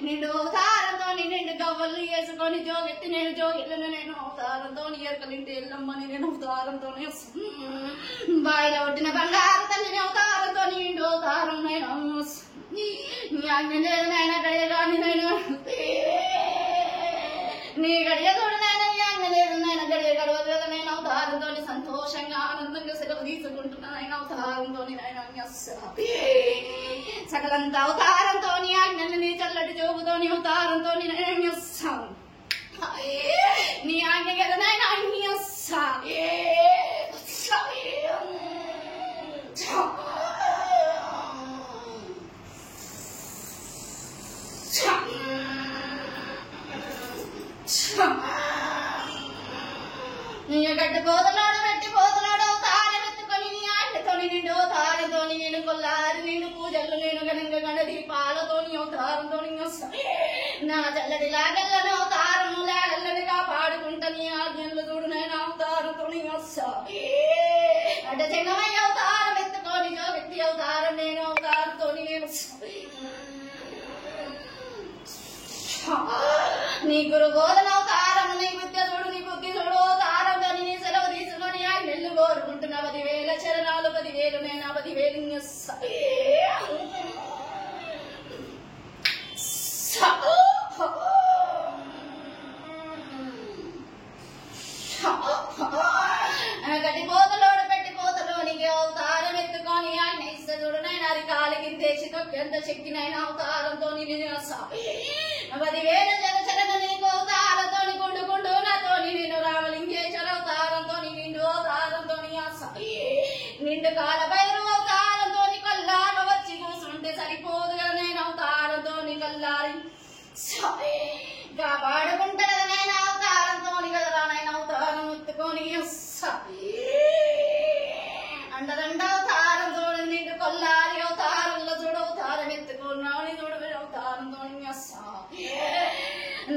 నిండు తారంతో నిండు గవ్వలు వేసుకొని జోగెత్తి నేను జోగిళ్ళను నేను అవతారంతో ఎరకలింటి ఎల్లమ్మని నేను అవతారంతో బాయిలో ఒట్టిన బంగారు తల్లిని అవతారంతో ఇంటి అవతారం నేను నాయన గడియ కానీ నేను నీ గడియ కూడా నాయన గడియ గడవదు కదా నేను అవతారంతో సంతోషంగా ఆనందంగా సెలవు తీసుకుంటున్నా నాయన అవతారంతో సకలంత అవతారంతో ఆజ్ఞని చల్లటి జోగుతోని అవతారంతో నేను నీ ఆజ్ఞ కదా నాయన గడ్డి పోతలాడు పెట్టి పోతలాడు అవతారం ఎత్తుకొని నీ ఆజ్ఞతోని నిండు అవతారంతోని నేను కొల్లారి నిండు పూజలు నేను ఘనంగా గణ దీపాలతోని అవతారంతోని నా చల్లటి లాగల్లను అవతారము లాగల్లని కాపాడుకుంటా నీ ఆజ్ఞలు చూడు నేను అవతారంతోని అడ్డ చెంగమయ్య అవతారం ఎత్తుకొని జోగెత్తి అవతారం నేను అవతారంతోని నేను నీ గురు బోధన అవతారం నీ విద్య చూడు నీ బుద్ధి చూడు అవతారం కానీ నీ సెలవు తీసుకొని ఆ నెల్లు కోరుకుంటున్నా 10,000 చరణాలు 10,000 నేను 10,000 గడ్డి పోతలోడు పెట్టి పోతలోనికి అవతారం ఎత్తుకొని ఆయన ఇస్త చూడు నేను అది కాలికి తెచ్చి తొక్కెంత శక్తినైనా అవతారంతో నేను 10,000 చరణ నీకు అవతారంతో గుండు నాతోని నేను రామలింగేశ్వర అవతారంతో నిండు అవతారంతో నిండు కాల భైరవ అవతారంతో కల్లార వచ్చి కూర్చుంటే సరిపోదు కదా నేను అవతారంతో కల్లారి కాపాడుకుంటా కదా నేను అవతారంతో కదరా నేను అవతారం ఎత్తుకొని అండదండ అవతారం చూడు నిండు కొల్లారి అవతారంలో చూడు అవతారం ఎత్తుకున్నావు చూడు అవతారంతో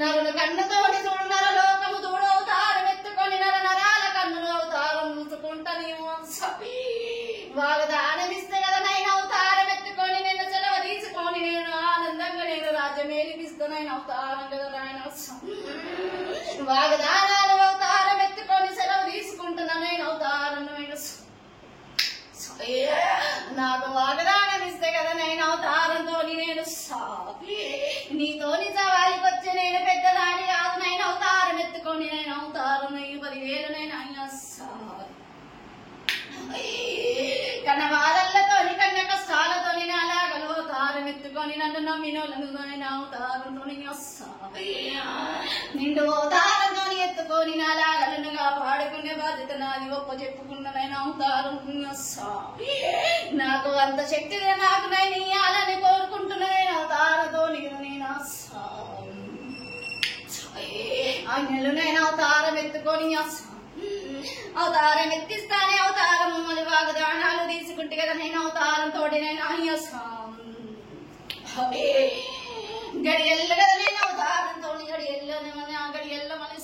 నరుల కన్నుతోని చూడు నరలోకము చూడు అవతారం ఎత్తుకొని నరాల కన్నులు అవతారం మూసుకుంటా నీవు వాగ్దానమిస్తే కదా నేను అవతారం ఎత్తుకొని నేను సెలవు తీసుకొని నేను ఆనందంగా నేను రాజ్యమేలిపిస్తూ నేను అవతారం కదా నాయన వాగ్దానాలు అవతారం ఎత్తుకొని సెలవు తీసుకుంటున్నా నేను అవతారం నాకు వాగ్దానం ఇస్తే కదా నేను అవతారంతో నేను నీతోని సవాలికి వచ్చి నేను పెద్దదాని కాదు నేను అవతారం ఎత్తుకొని నేను అవతారం 10,000 నేను కన్న బాధలతోని కన్న కష్టాలతోని అలాగలు అవతారం ఎత్తుకొని నన్ను నమ్మినోళ్ళను నేను అవతారంతో నిండు అవతారంతో ఎత్తుకొని నాలాగలను కాపాడుకునే బాధ్యత నాది గొప్ప చెప్పుకున్న నేను అవతారం నాకు అంత శక్తి నాకు నేను ఇయ్యాలని కోరుకుంటున్నా నేను అవతారంతో నేను ఆజ్ఞలు నేను అవతారం ఎత్తుకొని అవతారం ఎత్తిస్తానే అవతారం మళ్ళీ వాగ్దానాలు తీసుకుంటే కదా నేను అవతారంతో నేను గడియల్లు కదా నేను అవతారంతో గడియల్లు ఆ గడియల్లో మళ్ళీ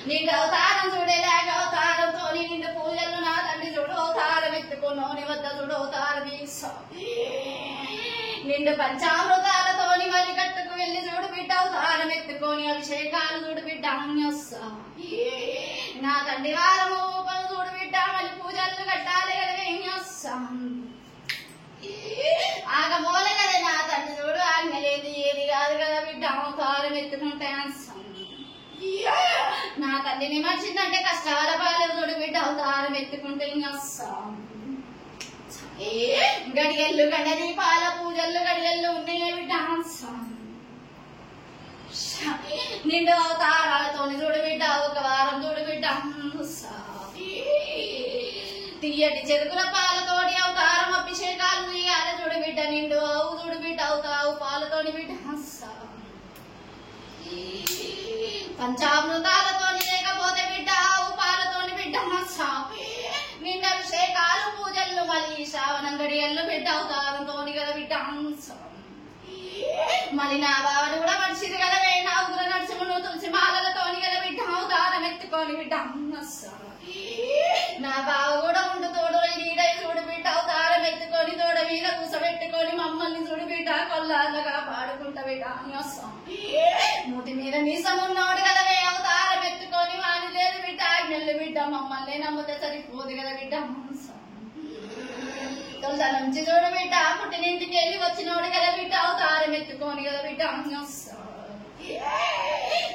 నిండు అవతారం చూడేలాగ అవతారంతో నిండు పూజలు నా తండ్రి చూడు అవతారం ఎత్తుకున్నోని వద్ద చూడు అవతారం నిండు పంచామృతాలతోని మరి కట్టుకు వెళ్ళి చూడు బిడ్డ అవతారం ఎత్తుకొని అభిషేకాలు చూడు బిడ్డ నా తండ్రి వారము ఊపలు చూడు బిడ్డ మళ్ళీ పూజలు కట్టాలి కదా ఆగ మూల కదా నా తండ్రి చూడు ఆజ్ఞ లేదు ఏది కాదు కదా బిడ్డ అవతారం ఎత్తుకుంటే నా తల్లిని మర్చిందంటే కష్టాల పాలు చూడు బిడ్డ అవతారం ఎత్తుకుంటే గడియల్లు గండ దీపాల పూజలు గడియల్లు ఉన్నాయి బిడ్డ నిండు అవతారాలతో చూడు బిడ్డ ఒక వారం చూడు బిడ్డ తీయటి చెరుకుల పాలతోటి అవతారం అభిషేకాలు తీయాలి చూడు బిడ్డ నిండు ఆవు చూడు బిడ్డ అవుతావు పాలతోని బిడ్డ పంచామృతాలతో లేకపోతే బిడ్డ అవతారంతోని కదా బిడ్డ మళ్ళీ నా బావని కూడా మనిషిది కదా నా ఉగ్ర నరసింహను తులసి మాలలతోని కదా బిడ్డ అవతారం ఎత్తుకొని బిడ్డ నా బావ కూడా ఉండు తోడు నీడై చూడు బిడ్డ అవతారం ఎత్తుకొని తోడ మీద కూసబెట్టుకొని మమ్మల్ని చూడు బిడ్డ కొల్లాగా పాడుకుంటా బిడ్డ మూతి మీద మీసమున్నోడు కదా అవతారం ఎత్తుకొని వాని లేదు బిడ్డ ఆజ్ఞలు బిడ్డ మమ్మల్ని నమ్మితే సరిపోదు కదా బిడ్డ తొలత నుంచి చూడు బిడ్డ పుట్టినింటికి వెళ్ళి వచ్చినోడు కదా బిడ్డ అవతారం ఎత్తుకొని కదా బిడ్డ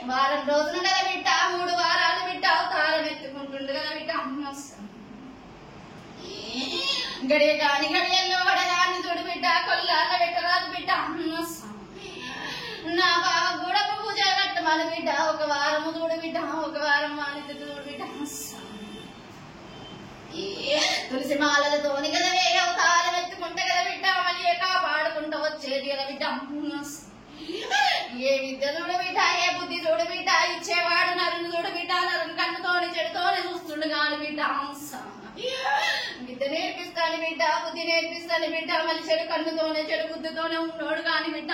వారం రోజులు కదా బిడ్డ 3 వారాలు బిడ్డ అవతారం ఎత్తుకుంటుండు కదా బిడ్డ గడియ కాని గడియల్లో వడగాన్ని చూడు బిడ్డ కొల్లాల పెట్టరాదు బిడ్డ నా బావ కూడా పూజ కట్టమని బిడ్డ 1 వారము చూడు బిడ్డ 1 వారం వాణిజ్య చూడు బిడ్డ తులసి మాలలతోని కదా అవతారం ఎత్తుకుంటే కదా బిడ్డ మళ్ళీ కాపాడుకుంటూ వచ్చేది కదా బిడ్డ ఏ విద్య చూడు బిడ్డ ఏ బుద్ధి చూడు బిడ్డ ఇచ్చేవాడు నరుని చూడు బిడ్డ నరుని కన్నుతోని చెడుతోనే చూస్తుండు కాని బిడ్డ విద్య నేర్పిస్తాను బిడ్డ బుద్ధి నేర్పిస్తాను బిడ్డ మళ్ళీ చెడు కన్నుతోనే చెడు బుద్ధితోనే ఉన్నోడు కాని బిడ్డ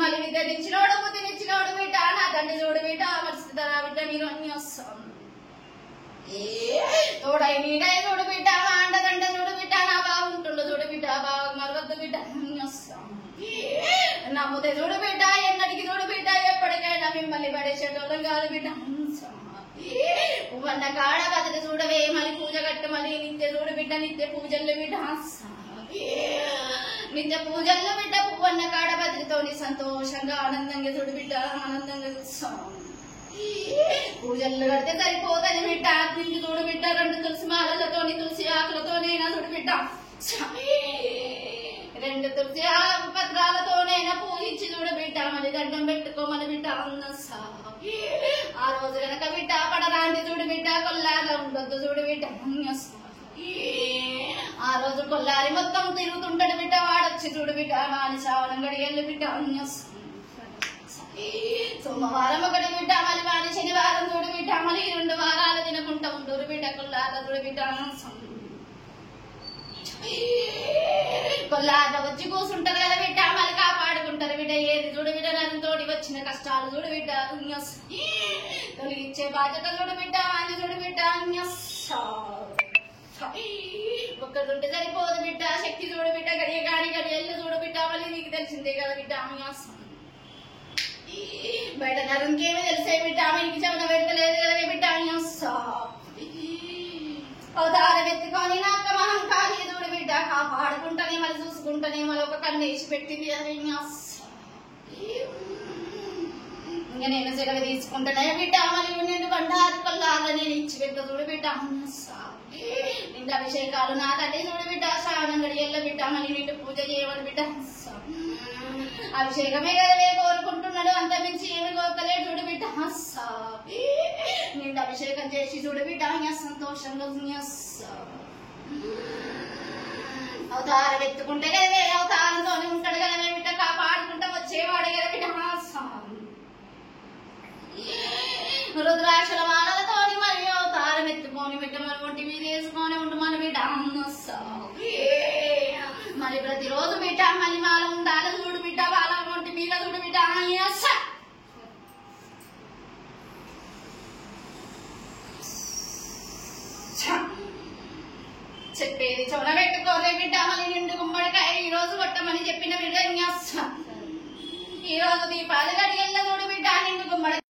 మళ్ళీ విద్యనిచ్చినోడు బుద్ధినిచ్చినోడు బిడ్డ నా తండ్రి చూడు బిడ్డ మర్చిస్తారా బిడ్డ మీరు అన్ని వస్తాం తోడై నీడై చూడు బిడ్డ అండగండ చూడు బిడ్డ నా బాగుంటుండు చూడు బిడ్డ బాగా మరవద్దు బిడ్డ నమ్ముతే చూడు బిడ్డ ఎన్నటికి చూడు బిడ్డ ఎప్పటికైనా మిమ్మల్ని పడేసేటోళ్ళం కాదు బిడ్డ పువ్వన్న కాడ కథలు చూడవే మళ్ళీ పూజ కట్టు మళ్ళీ నిత్య చూడు బిడ్డ నిత్య పూజల్లో బిడ్డ నిత్య పూజల్లో బిడ్డ పువ్వన్న కాడ బదిలితోని సంతోషంగా ఆనందంగా చూడు బిడ్డ ఆనందంగా చూస్తాం పూజలు కడితే సరిపోతుంది బిడ్డ నిండి చూడు బిడ్డ 2 తులసి మాలలతోని తులసి ఆకులతోనైనా చూడు బిడ్డ 2 తులసి ఆకు పత్రాలతోనైనా పూజించి చూడు బిడ్డ మళ్ళీ దండం పెట్టుకోమని బిడ్డ ఆ రోజు కనుక బిడ్డ పడరాండి చూడు బిడ్డ కొల్లాల ఉండొద్దు చూడు బిడ్డ ఆ రోజు కొల్లారి మొత్తం తిరుగుతుంటాడు బిడ్డ వాడొచ్చి చూడు బిడ్డ వాని శ్రావణం గడియల్లు బిడ్డ సోమవారం ఒకటి బిడ్డ మళ్ళీ వాని శనివారం చూడు బిడ్డ మళ్ళీ 2 వారాలు తినకుంటా ఉండరు బిడ్డ కొల్లాట చూడు బిడ్డ కొల్లాట వచ్చి కూర్చుంటారు కదా బిడ్డ మళ్ళీ కాపాడుకుంటారు బిడ్డ ఏది చూడు బిడ్డ నన్ను తోడి వచ్చిన కష్టాలు చూడు బిడ్డ తొలగించే బాధ్యత చూడు బిడ్డ అని చూడు బిడ్డ ఒక్కడుంటే సరిపోదు బిడ్డ శక్తి చూడు బిడ్డ గడియ కాని గడియల్లు చూడు బిడ్డ మళ్ళీ నీకు తెలిసిందే కదా బిడ్డ బయట నరునికేమీ తెలిసే బిడ్డ ఆమెకి చెవున పెడతలేదు కదా బిడ్డ అవతారం ఎత్తుకొని నాకు మహంకాళి చూడు బిడ్డ కాపాడుకుంటానే మళ్ళీ చూసుకుంటానే మళ్ళీ ఒక కన్ను వేసి పెట్టింది ఇంకా నేను సెలవు తీసుకుంటానే బిడ్డ మళ్ళీ నేను బండారు కొల్లాల నేను ఇచ్చి పెట్ట చూడు బిడ్డ నిండు అభిషేకాలు నా తండ్రి చూడు బిడ్డ శ్రావణం గడియల్ల బిడ్డ మళ్ళీ నిండు పూజ చేయమని బిడ్డ అభిషేకమే కదవే కోరుకుంటున్నాడు అంత మించి ఏమి కోరుకోలేడు చూడు బిడ్డ నిండు అభిషేకం చేసి చూడు బిడ్డ సంతోషంగా అవతారం ఎత్తుకుంటే కదవే అవతారంతోనే ఉంటాడు కదవే బిడ్డ కాపాడుకుంటా వచ్చేవాడు కదా బిడ్డ రుద్రాక్షల మాలలతోని మరి అవతారం ఎత్తుకొని బిడ్డ మరి ఒంటి మీద వేసుకొని ఉండు మన బిడ్డ మరి ప్రతిరోజు బిడ్డ మళ్ళీ మాల ఉండాలి చూడు బిడ్డ వాళ్ళ ఒంటి మీద చూడు బిడ్డ చెప్పేది చొన పెట్టుకోలే బిడ్డ మళ్ళీ నిండు గుమ్మడికాయ ఈ రోజు కొట్టమని చెప్పిన బిడ్డ ఈ రోజు దీపాలు గడియల్లో చూడు బిడ్డ నిండు గుమ్మడి